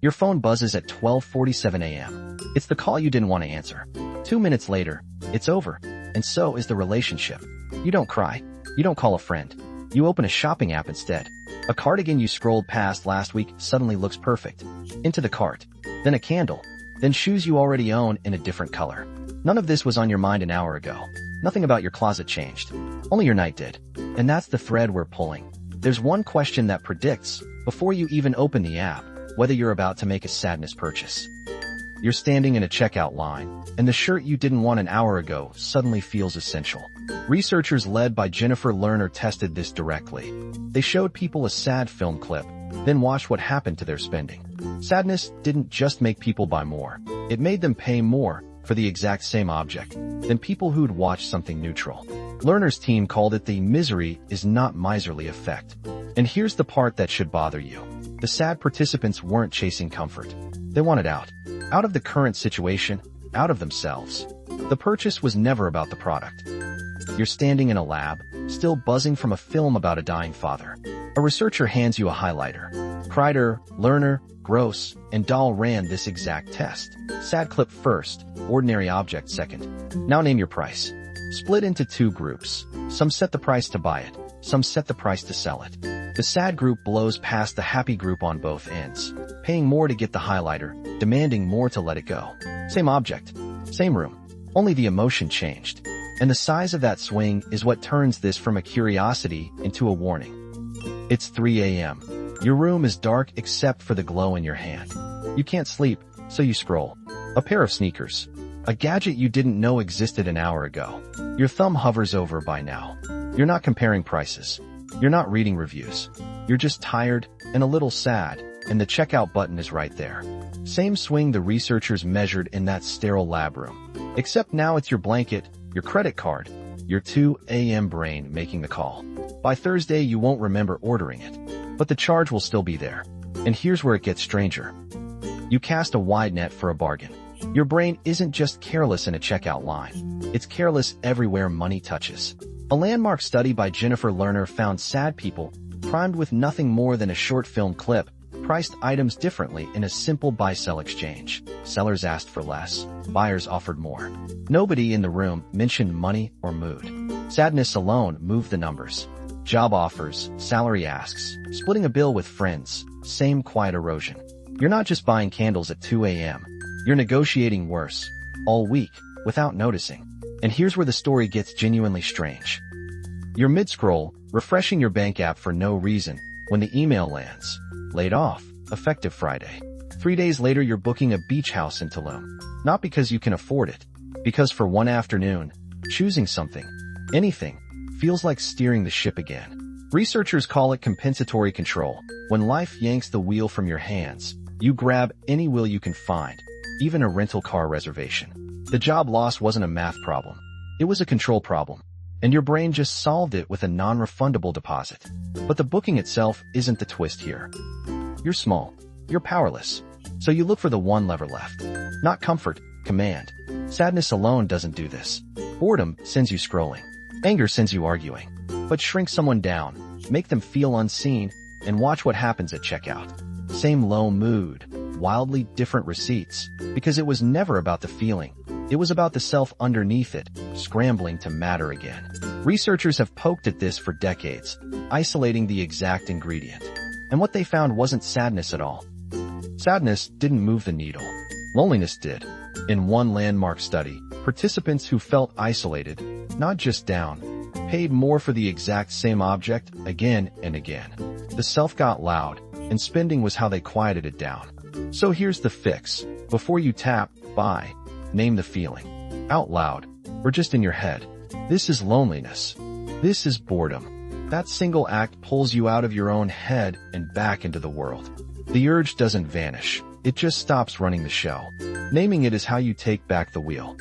Your phone buzzes at 12:47 a.m. It's the call you didn't want to answer. 2 minutes later, it's over, and so is the relationship. You don't cry. You don't call a friend. You open a shopping app instead. A cardigan you scrolled past last week suddenly looks perfect. Into the cart. Then a candle. Then shoes you already own in a different color. None of this was on your mind an hour ago. Nothing about your closet changed. Only your night did. And that's the thread we're pulling. There's one question that predicts, before you even open the app, whether you're about to make a sadness purchase. You're standing in a checkout line, and the shirt you didn't want an hour ago suddenly feels essential. Researchers led by Jennifer Lerner tested this directly. They showed people a sad film clip, then watched what happened to their spending. Sadness didn't just make people buy more. It made them pay more for the exact same object than people who'd watched something neutral. Lerner's team called it the misery is not miserly effect. And here's the part that should bother you. The sad participants weren't chasing comfort. They wanted out. Out of the current situation, out of themselves. The purchase was never about the product. You're standing in a lab, still buzzing from a film about a dying father. A researcher hands you a highlighter. Kreider, Lerner, Gross, and Dahl ran this exact test. Sad clip first, ordinary object second. Now name your price. Split into 2 groups. Some set the price to buy it. Some set the price to sell it. The sad group blows past the happy group on both ends, paying more to get the highlighter, demanding more to let it go. Same object, same room, only the emotion changed. And the size of that swing is what turns this from a curiosity into a warning. It's 3 a.m. Your room is dark except for the glow in your hand. You can't sleep, so you scroll. A pair of sneakers. A gadget you didn't know existed an hour ago. Your thumb hovers over by now. You're not comparing prices. You're not reading reviews. You're just tired and a little sad, and the checkout button is right there. Same swing the researchers measured in that sterile lab room. Except now it's your blanket, your credit card, your 2 a.m. brain making the call. By Thursday, you won't remember ordering it, but the charge will still be there. And here's where it gets stranger. You cast a wide net for a bargain. Your brain isn't just careless in a checkout line. It's careless everywhere money touches. A landmark study by Jennifer Lerner found sad people, primed with nothing more than a short film clip, priced items differently in a simple buy-sell exchange. Sellers asked for less. Buyers offered more. Nobody in the room mentioned money or mood. Sadness alone moved the numbers. Job offers, salary asks, splitting a bill with friends, same quiet erosion. You're not just buying candles at 2 a.m. You're negotiating worse, all week, without noticing. And here's where the story gets genuinely strange. You're mid-scroll, refreshing your bank app for no reason, when the email lands. Laid off, effective Friday. 3 days later you're booking a beach house in Tulum. Not because you can afford it, because for one afternoon, choosing something, anything, feels like steering the ship again. Researchers call it compensatory control. When life yanks the wheel from your hands, you grab any wheel you can find, even a rental car reservation. The job loss wasn't a math problem. It was a control problem. And your brain just solved it with a non-refundable deposit. But the booking itself isn't the twist here. You're small. You're powerless. So you look for the one lever left. Not comfort, command. Sadness alone doesn't do this. Boredom sends you scrolling. Anger sends you arguing. But shrink someone down, make them feel unseen, and watch what happens at checkout. Same low mood, wildly different receipts, because it was never about the feeling. It was about the self underneath it, scrambling to matter again. Researchers have poked at this for decades, isolating the exact ingredient. And what they found wasn't sadness at all. Sadness didn't move the needle. Loneliness did. In one landmark study, participants who felt isolated, not just down, paid more for the exact same object again and again. The self got loud, and spending was how they quieted it down. So here's the fix. Before you tap buy, name the feeling. Out loud, or just in your head. This is loneliness. This is boredom. That single act pulls you out of your own head and back into the world. The urge doesn't vanish. It just stops running the show. Naming it is how you take back the wheel.